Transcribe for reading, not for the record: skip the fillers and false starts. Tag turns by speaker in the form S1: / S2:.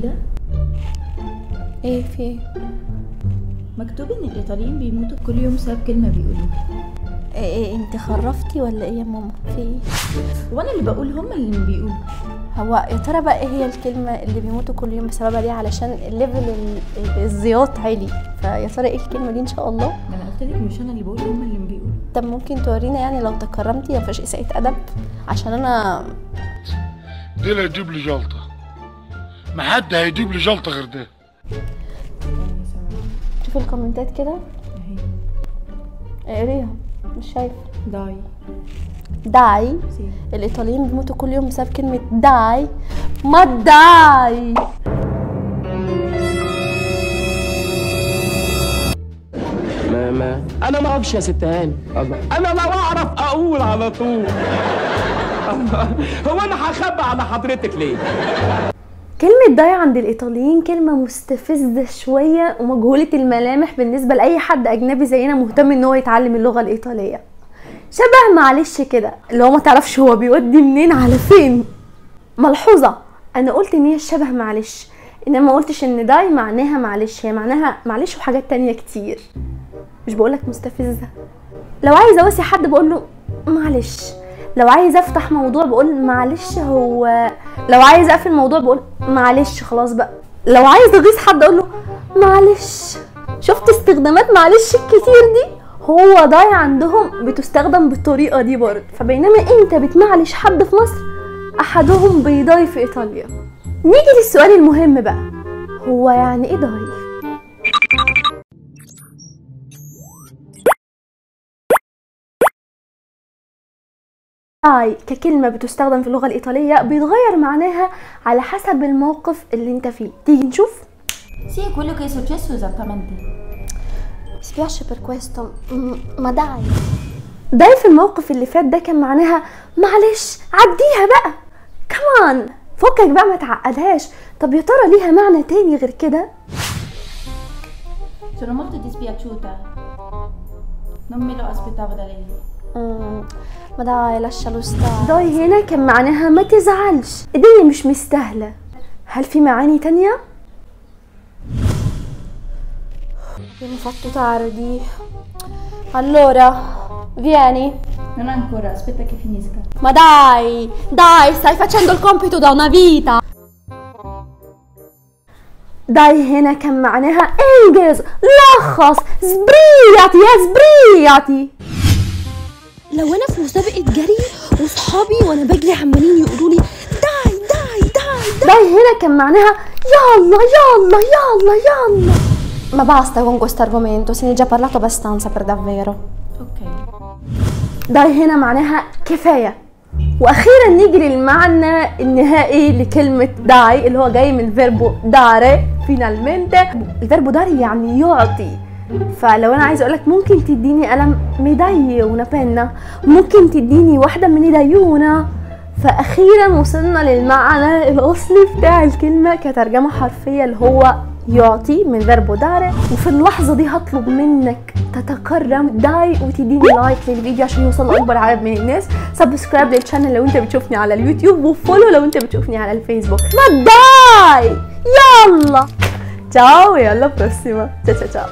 S1: ده؟
S2: ايه في ايه؟
S1: مكتوب ان الايطاليين بيموتوا كل يوم بسبب كلمه بيقولوها.
S2: ايه انت خرفتي ولا ايه يا ماما؟ في ايه؟
S1: وانا اللي بقول هم اللي بيقولوا.
S2: هو يا ترى بقى ايه هي الكلمه اللي بيموتوا كل يوم بسببها دي؟ علشان الليفل الزياط عالي، فيا ترى ايه الكلمه دي ان شاء الله؟
S1: ما انا قلت لك مش انا اللي بقول، هم اللي بيقولوا.
S2: طب ممكن تورينا يعني لو تكرمتي؟ ما فيش اساءة ادب عشان انا
S3: دي اللي هيجيب لي جلطه، ما حد هيجيب لي جلطه غير ده.
S2: شوف الكومنتات كده
S1: اهي
S2: اقريها، مش شايفه. داي
S1: سي.
S2: الايطاليين بيموتوا كل يوم بسبب كلمه داي. ما داي
S4: ما انا ما اعرفش يا ست هاني، انا لو اعرف اقول على طول. هو انا هخبي على حضرتك ليه؟
S2: كلمة داي عند الإيطاليين كلمة مستفزة شوية ومجهولة الملامح بالنسبة لأي حد أجنبي زينا مهتم إن هو يتعلم اللغة الإيطالية. شبه معلش كده اللي هو ما تعرفش هو بيودي منين على فين. ملحوظة، أنا قلت إن هي شبه معلش، إنما ما قلتش إن داي معناها معلش، هي معناها معلش وحاجات تانية كتير. مش بقولك مستفزة. لو عايز أواسي حد بقوله معلش، لو عايز افتح موضوع بقول معلش، هو لو عايز اقفل موضوع بقول معلش خلاص بقى، لو عايز اغيظ حد اقول له معلش. شفت استخدامات معلش الكتير دي؟ هو داي عندهم بتستخدم بالطريقه دي برضه. فبينما انت بتمعلش حد في مصر، احدهم بيضاي في ايطاليا. نيجي للسؤال المهم بقى، هو يعني ايه داي؟ داي ككلمة بتستخدم في اللغة الإيطالية بيتغير معناها على حسب الموقف اللي انت فيه. تيجي نشوف؟
S1: Sì, è quello che è successo esattamente.
S2: Mi spiace per questo, ma dai. داي في الموقف اللي فات ده كان معناها معلش عديها بقى، كمان فكك بقى ما تعقدهاش. طب يا ترى ليها معنى تاني غير كده؟
S1: Sono molto dispiaciuta. Non me lo aspettavo da lei.
S2: ما داي lascialo stare. داي هنا كان معناها ما تزعلش، الدنيا مش مستاهلة. هل في معاني تانية؟ mi ha fatto tardi. Allora, vieni.
S1: Non ancora, aspetta che finisca.
S2: Ma dai, stai facendo il compito da una vita. داي هنا كان معناها انجز، لخص، زبرياتي يا زبرياتي.
S5: لو انا في مسابقه جري وصحابي وانا بجري عمالين يقولوا لي داي داي داي
S2: داي هنا كان معناها يلا يلا يلا يلا. Ma basta con questo argomento, se ne è già parlato abbastanza per davvero.
S1: Ok.
S2: داي هنا معناها كفاية. واخيرا نيجي للمعنى النهائي لكلمة داي اللي هو جاي من الفيربو داري. فينالمنت الفيربو داري يعني يعطي. فلو انا عايزه اقولك ممكن تديني قلم ميداي ونابينا، ممكن تديني واحدة من ايديونا. فاخيرا وصلنا للمعنى الاصلي بتاع الكلمة كترجمة حرفية اللي هو يعطي من فيربو داري. وفي اللحظة دي هطلب منك تتكرم داي وتديني لايك للفيديو عشان يوصل لأكبر عدد من الناس، سبسكرايب للشانل لو انت بتشوفني على اليوتيوب، وفولو لو انت بتشوفني على الفيسبوك. ما داي يلا تشاو، يلا بروسيما، تشاو تشاو.